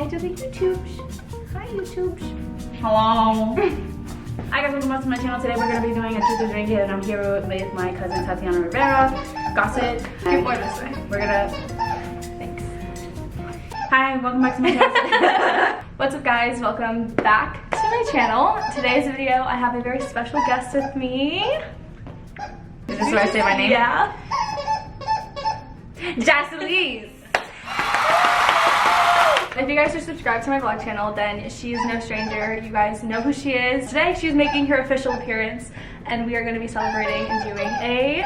to the YouTubes. Hi YouTubes. Hello. Hi guys, welcome back to my channel. Today we're going to be doing a truth or drink it, and I'm here with my cousin Tatiana Rivera, Gossett. Get more this way. We're gonna, thanks. Hi, welcome back to my channel. What's up guys, welcome back to my channel. Today's video, I have a very special guest with me. Is this where I say my name? Yeah. Jocelyn. If you guys are subscribed to my vlog channel, then she is no stranger. You guys know who she is. Today, she's making her official appearance, and we are going to be celebrating and doing a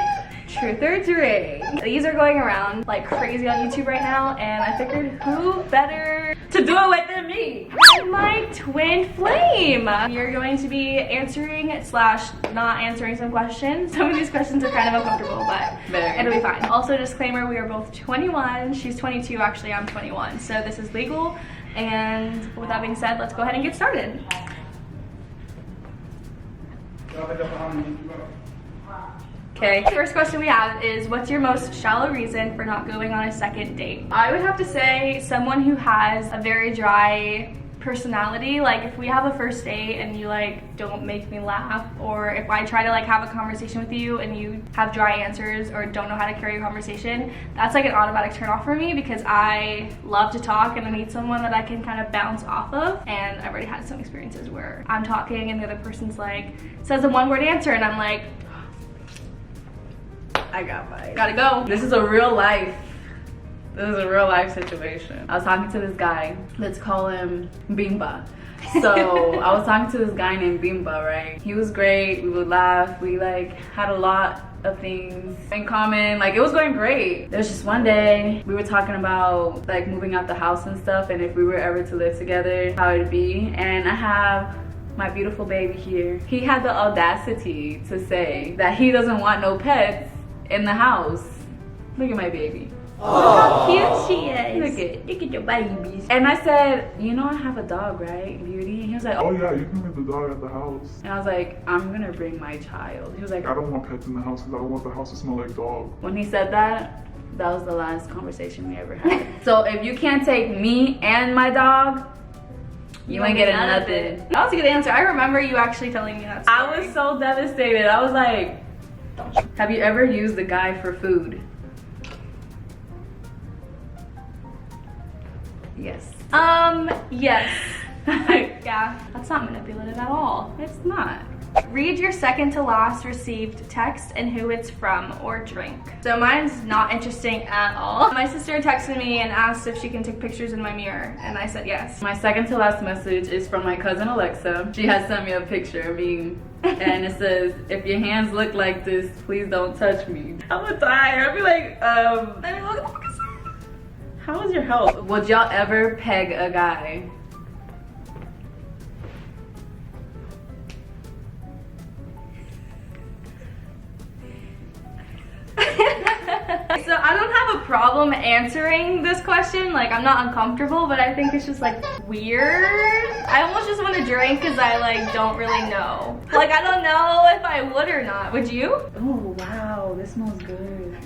truth or drink. These are going around like crazy on YouTube right now, and I figured who better to do it with than me? My twin flame. You're going to be answering slash not answering some questions. Some of these questions are kind of uncomfortable, but it'll be fine. Also, disclaimer, we are both 21. She's 22, actually I'm 21. So this is legal. And with that being said, let's go ahead and get started. Okay, first question we have is, what's your most shallow reason for not going on a second date? I would have to say someone who has a very dry personality. Like if we have a first date and you like don't make me laugh, or if I try to like have a conversation with you and you have dry answers or don't know how to carry a conversation, that's like an automatic turn off for me, because I love to talk and I need someone that I can kind of bounce off of. And I've already had some experiences where I'm talking and the other person's like says a one-word answer and I'm like, I gotta go. This is a real life situation. I was talking to this guy, let's call him Bimba. So I was talking to this guy named Bimba, right? He was great, we would laugh, we like had a lot of things in common, like it was going great. There was just one day we were talking about like moving out the house and stuff, and if we were ever to live together, how it'd be. And I have my beautiful baby here. He had the audacity to say that he doesn't want no pets in the house. Look at my baby. How cute she is. Look at your babies. And I said, you know I have a dog, right, Beauty? And he was like, oh yeah, you can leave the dog at the house. and I was like, I'm gonna bring my child. He was like, I don't want pets in the house because I don't want the house to smell like dog. when he said that, that was the last conversation we ever had. So if you can't take me and my dog, you ain't getting nothing. That was a good answer. I remember you actually telling me that story. I was so devastated. I was like, have you ever used a guy for food? Yes. Yes. Yeah, that's not manipulative at all. It's not. Read your second to last received text and who it's from or drink. So mine's not interesting at all. My sister texted me and asked if she can take pictures in my mirror, and I said yes. My second to last message is from my cousin Alexa. She has sent me a picture of me, and it says, if your hands look like this, please don't touch me. I'm gonna die. I'll be like, how is your health? Would y'all ever peg a guy? So I don't have a problem answering this question. Like, I'm not uncomfortable, but I think it's just like weird. I almost just want to drink because I like don't really know. Like, I don't know if I would or not. Would you? Oh wow, this smells good.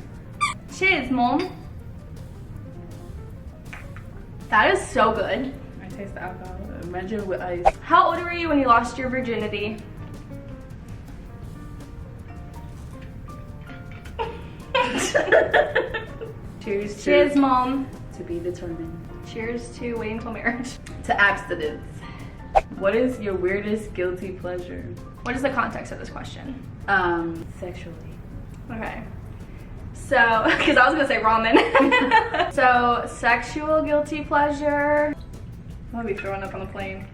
Cheers, mom. That is so good. I taste the alcohol. Imagine with ice. How old were you when you lost your virginity? Cheers. Cheers, mom. To be determined. Cheers to waiting till marriage. To abstinence. What is your weirdest guilty pleasure? What is the context of this question? Sexually. Okay. So, because I was gonna say ramen. So, sexual guilty pleasure. I'm gonna be throwing up on the plane.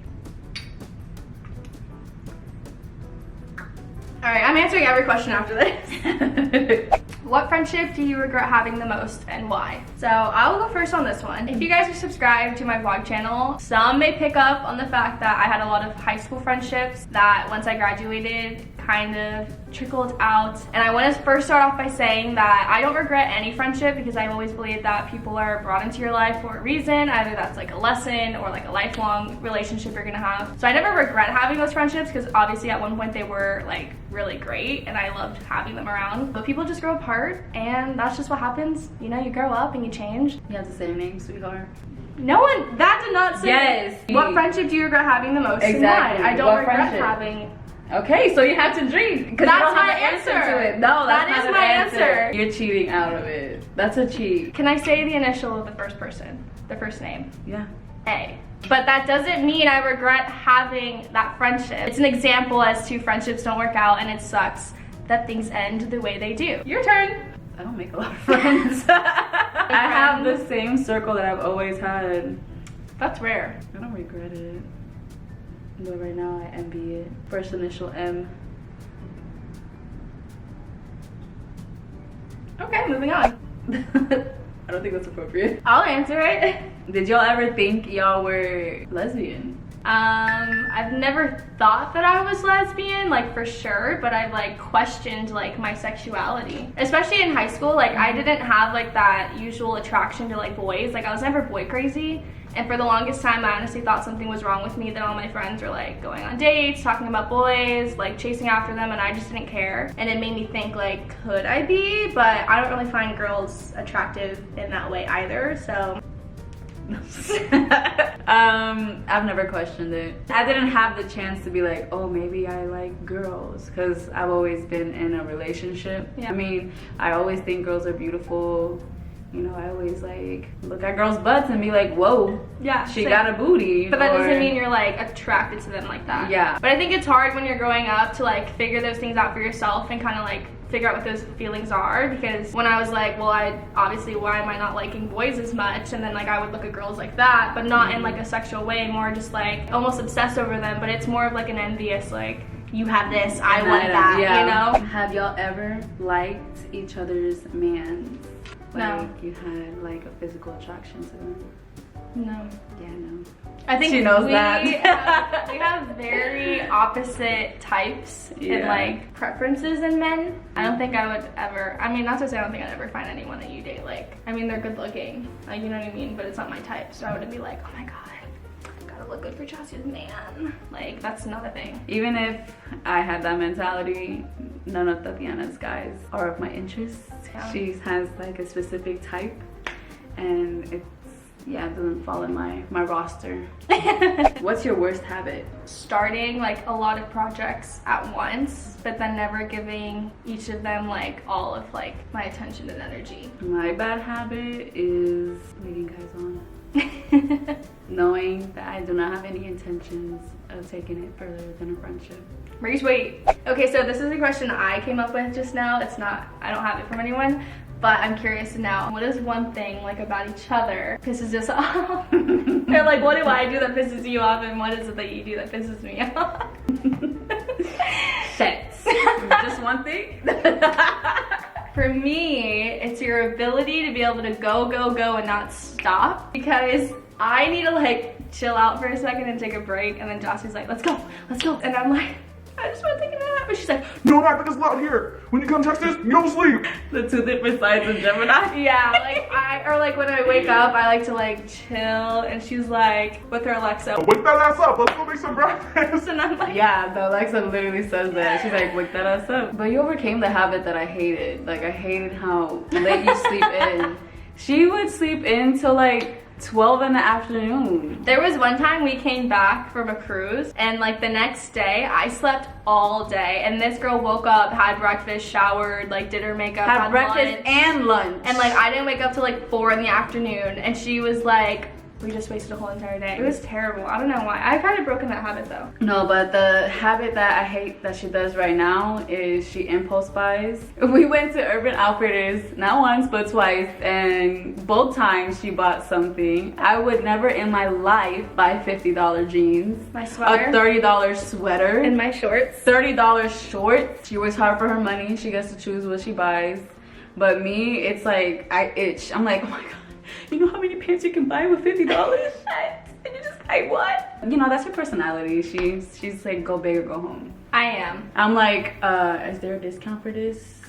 All right, I'm answering every question after this. What friendship do you regret having the most and why? So I will go first on this one. If you guys are subscribed to my vlog channel, some may pick up on the fact that I had a lot of high school friendships that once I graduated kind of trickled out. And I want to first start off by saying that I don't regret any friendship, because I've always believed that people are brought into your life for a reason. Either that's like a lesson or like a lifelong relationship you're gonna have. So I never regret having those friendships, because obviously at one point they were like really great and I loved having them around. But people just grow apart, and that's just what happens. You know, you grow up and you change. You have to say your name, sweetheart. No one, that did not say. Yes. What friendship do you regret having the most? Exactly. And why? I don't What regret friendship? having. Okay, so you have to drink because you That's don't have my an answer answer. to it. No, That that's is not my an answer. You're cheating out of it. That's a cheat. Can I say the initial of the first person? The first name? Yeah. A. But that doesn't mean I regret having that friendship. It's an example as to friendships don't work out and it sucks that things end the way they do. Your turn. I don't make a lot of friends. I have the same circle that I've always had. That's rare. I don't regret it. But right now I envy it. First initial M. Okay, moving on. I don't think that's appropriate. I'll answer it. Did y'all ever think y'all were lesbian? I've never thought that I was lesbian, like for sure, but I've like questioned like my sexuality. Especially in high school, like I didn't have like that usual attraction to like boys. Like I was never boy crazy. And for the longest time, I honestly thought something was wrong with me, that all my friends were like going on dates, talking about boys, like chasing after them, and I just didn't care. And it made me think like, could I be? But I don't really find girls attractive in that way either, so. I've never questioned it. I didn't have the chance to be like, oh, maybe I like girls, because I've always been in a relationship. Yeah. I mean, I always think girls are beautiful. You know, I always like look at girls' butts and be like, whoa, Yeah, she same. got a booty. But that or- doesn't mean you're like attracted to them like that. Yeah. But I think it's hard when you're growing up to like figure those things out for yourself and kind of like figure out what those feelings are, because when I was like, well, why am I not liking boys as much? And then like I would look at girls like that, but not in like a sexual way, more just like almost obsessed over them, but it's more of like an envious like, you have this, I want that, yeah. you know? Have y'all ever liked each other's mans? No. Like you had like a physical attraction to them? No. Yeah, no. I think She knows we that. we have very opposite types in Yeah. like preferences in men. I don't think I would ever, I mean, not to say I don't think I'd ever find anyone that you date like, I mean, they're good looking, like, you know what I mean, but it's not my type, so I wouldn't be like, oh my god, gotta look good for Chelsea's man. Like, that's not a thing. Even if I had that mentality, none of Tatiana's guys are of my interest. Yeah. She has like a specific type, and it's, yeah, it doesn't fall in my roster. What's your worst habit? Starting like a lot of projects at once, but then never giving each of them like all of like my attention and energy. My bad habit is leading guys on. Knowing that I do not have any intentions of taking it further than a friendship. Maurice, wait. Okay, so this is a question I came up with just now. It's not, I don't have it from anyone, but I'm curious to know, what is one thing like about each other pisses us off? They're like, what do I do that pisses you off, and what is it that you do that pisses me off? Sex. Just one thing? For me, it's your ability to be able to go, and not stop, because I need to like chill out for a second and take a break, and then Jossie's like, let's go, and I'm like, I just want to take a nap, and she's like, Don't act like it's loud here. When you come text this, you don't sleep. The two different sides of Gemini. yeah, like or like when I wake up, I like to like chill, and she's like, with her Alexa, Wake that ass up. Let's go make some breakfast. and I'm like, Yeah, the Alexa literally says that. She's like, wake that ass up. But you overcame the habit that I hated. Like, I hated how late you sleep in. She would sleep in till like 12 in the afternoon. There was one time we came back from a cruise, and like the next day I slept all day, and this girl woke up, had breakfast, showered, like did her makeup, Had breakfast lunch, and lunch. and like I didn't wake up till like 4 in the afternoon, and she was like, we just wasted a whole entire day. It was terrible. I don't know why. I've kind of broken that habit though. No, but the habit that I hate that she does right now is she impulse buys. We went to Urban Outfitters, not once, but twice, and both times she bought something. I would never in my life buy $50 jeans, My sweater. a $30 sweater, And my shorts. $30 shorts. She works hard for her money. She gets to choose what she buys. But me, it's like, I itch. I'm like, oh my God. You know how many pants you can buy with $50? And you just like, what? You know, that's her personality. She's like, go big or go home. I am. I'm like, is there a discount for this?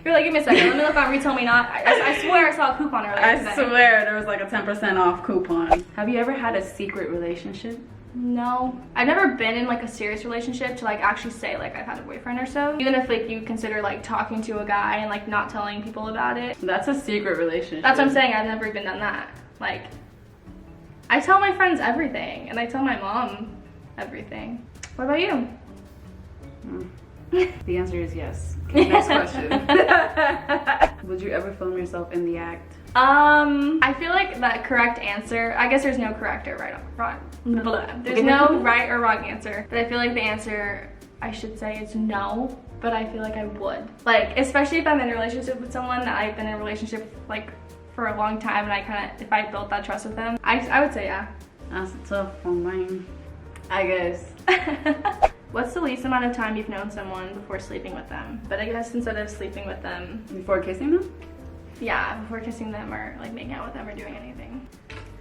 You're like, give me a second. Let me look on Retail Me Not. I swear I saw a coupon earlier I today. swear there was like a 10% off coupon. Have you ever had a secret relationship? No, I've never been in like a serious relationship to like actually say like I've had a boyfriend or so. Even if like you consider like talking to a guy and like not telling people about it. That's a secret relationship. That's what I'm saying. I've never even done that. Like, I tell my friends everything, and I tell my mom everything. What about you? The answer is yes. Okay, next question. Would you ever film yourself in the act? I feel like that correct answer, I guess there's no correct or right or wrong. There's no right or wrong answer, but I feel like the answer I should say is no, but I feel like I would. Like, especially if I'm in a relationship with someone that I've been in a relationship like for a long time, and I kind of, if I built that trust with them, I would say yeah. That's a tough one, mine. I guess. What's the least amount of time you've known someone before sleeping with them? But I guess instead of sleeping with them, Before kissing them? yeah, before kissing them or like making out with them or doing anything.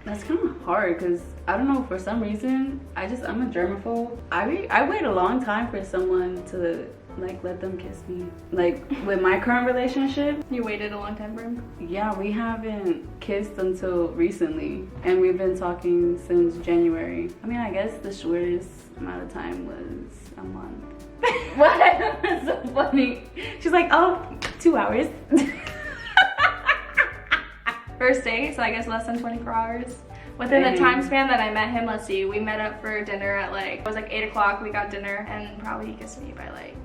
That's kind of hard because I don't know, for some reason I'm a germaphobe. I wait a long time for someone to like let them kiss me. Like with my current relationship, You waited a long time for him? yeah, we haven't kissed until recently, and we've been talking since January. I mean, I guess the shortest amount of time was a month. What? That's so funny. She's like, oh, 2 hours. First date, so I guess less than 24 hours. Within the time span that I met him, let's see, we met up for dinner at like, it was like 8 o'clock, we got dinner, and probably he kissed me by like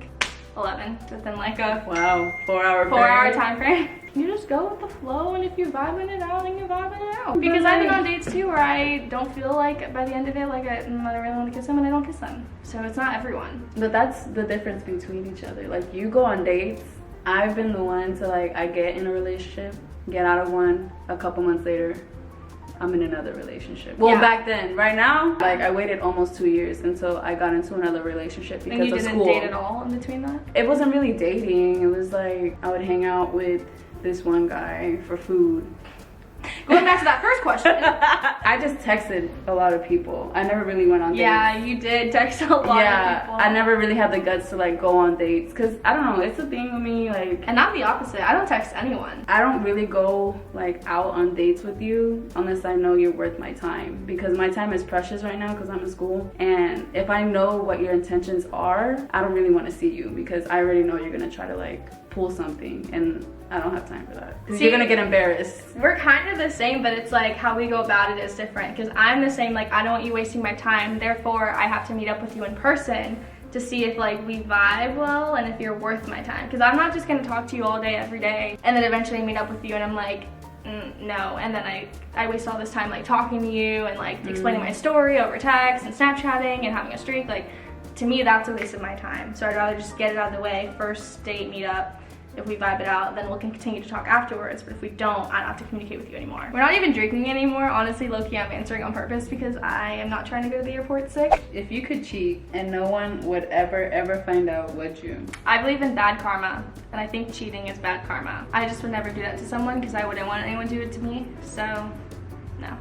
11, within like a Wow, 4 hour 4-hour time frame. You just go with the flow, and if you're vibing it out, then you're vibing it out. Because I've been on dates too where I don't feel like by the end of it, like I really want to kiss them, and I don't kiss them. So it's not everyone. But that's the difference between each other. Like, you go on dates. I've been the one to like, I get in a relationship, get out of one, a couple months later, I'm in another relationship. Well, Yeah. back then. Right now, like, I waited almost 2 years until I got into another relationship because And you of didn't school. date at all in between that? It wasn't really dating. It was like I would hang out with this one guy for food. Going back to that first question. I just texted a lot of people. I never really went on dates. Yeah, you did text a lot of people. I never really had the guts to like go on dates because I don't know, it's a thing with me, like, And not the opposite. I don't text anyone. I don't really go like out on dates with you unless I know you're worth my time, because my time is precious right now because I'm in school, and if I know what your intentions are, I don't really want to see you because I already know you're gonna try to like pull something, and I don't have time for that because you're gonna get embarrassed. We're kind of the same, but it's like how we go about it is different, because I'm the same, like I don't want you wasting my time, therefore I have to meet up with you in person to see if like we vibe well and if you're worth my time, because I'm not just gonna talk to you all day every day and then eventually meet up with you and I'm like no, and then I waste all this time like talking to you and like explaining my story over text and Snapchatting and having a streak. Like, to me that's a waste of my time, so I'd rather just get it out of the way. First date, meet up. If we vibe it out, then we'll continue to talk afterwards. But if we don't, I don't have to communicate with you anymore. We're not even drinking anymore. Honestly, low-key, I'm answering on purpose because I am not trying to go to the airport sick. If you could cheat and no one would ever find out, would you? I believe in bad karma, and I think cheating is bad karma. I just would never do that to someone because I wouldn't want anyone to do it to me. So, no.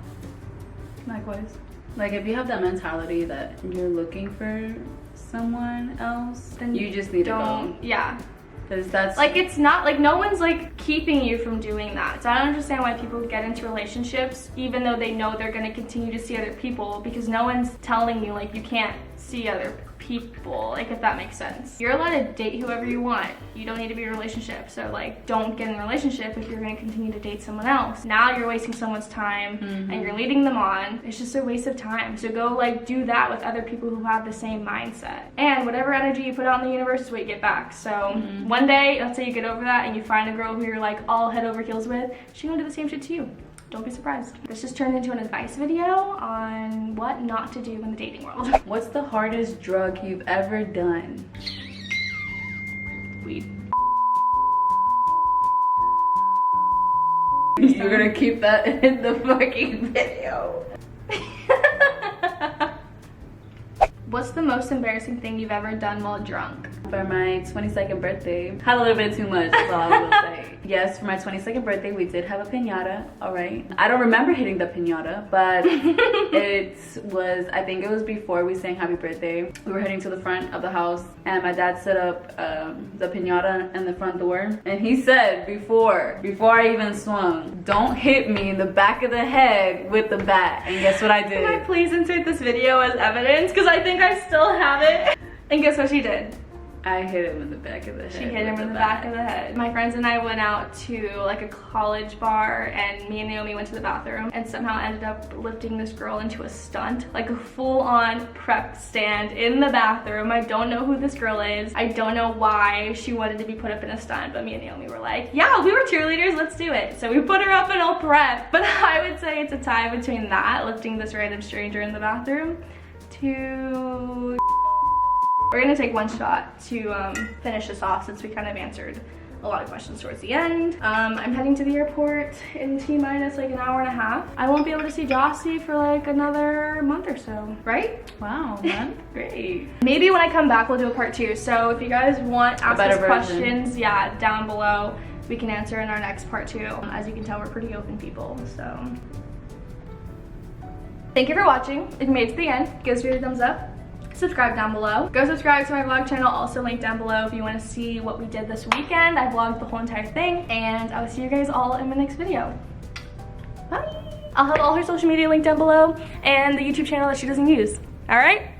Likewise. Like, if you have that mentality that you're looking for someone else, then you just need to go. Yeah. Because that's like, it's not like no one's like keeping you from doing that. So I don't understand why people get into relationships even though they know they're going to continue to see other people, because no one's telling you like you can't see other people, like, if that makes sense. You're allowed to date whoever you want. You don't need to be in a relationship. So like, don't get in a relationship if you're going to continue to date someone else. Now you're wasting someone's time and you're leading them on. It's just a waste of time. So go like do that with other people who have the same mindset. And whatever energy you put out in the universe is what you get back. So one day, let's say you get over that and you find a girl who you're like all head over heels with, she's gonna do the same shit to you. Don't be surprised. This just turned into an advice video on what not to do in the dating world. What's the hardest drug you've ever done? Weed. You're gonna keep that in the fucking video. What's the most embarrassing thing you've ever done while drunk? For my 22nd birthday, had a little bit too much, that's all I will say. Yes, for my 22nd birthday, we did have a piñata, all right? I don't remember hitting the piñata, but it was, I think it was before we sang happy birthday. We were heading to the front of the house, and my dad set up the piñata in the front door, and he said before I even swung, don't hit me in the back of the head with the bat. And guess what I did? Can I please insert this video as evidence? Because I think I still have it. And guess what she did? I hit him in the back of the head. She hit him in the back of the head. My friends and I went out to like a college bar, and me and Naomi went to the bathroom and somehow ended up lifting this girl into a stunt, like a full-on prep stand in the bathroom. I don't know who this girl is. I don't know why she wanted to be put up in a stunt, but me and Naomi were like, yeah, we were cheerleaders, let's do it. So we put her up in all prep. But I would say it's a tie between that, lifting this random stranger in the bathroom, to... We're gonna take one shot to finish this off since we kind of answered a lot of questions towards the end. I'm heading to the airport in T-minus like an hour and a half. I won't be able to see Jossie for like another month or so, right? Wow, man. Great. Maybe when I come back, we'll do a part 2. So if you guys want to ask us questions, yeah, down below, we can answer in our next part 2. As you can tell, we're pretty open people, so. Thank you for watching. If you made it to the end, give this video a thumbs up. Subscribe down below. Go subscribe to my vlog channel, also linked down below if you want to see what we did this weekend. I vlogged the whole entire thing, and I will see you guys all in my next video. Bye! I'll have all her social media linked down below and the YouTube channel that she doesn't use. All right?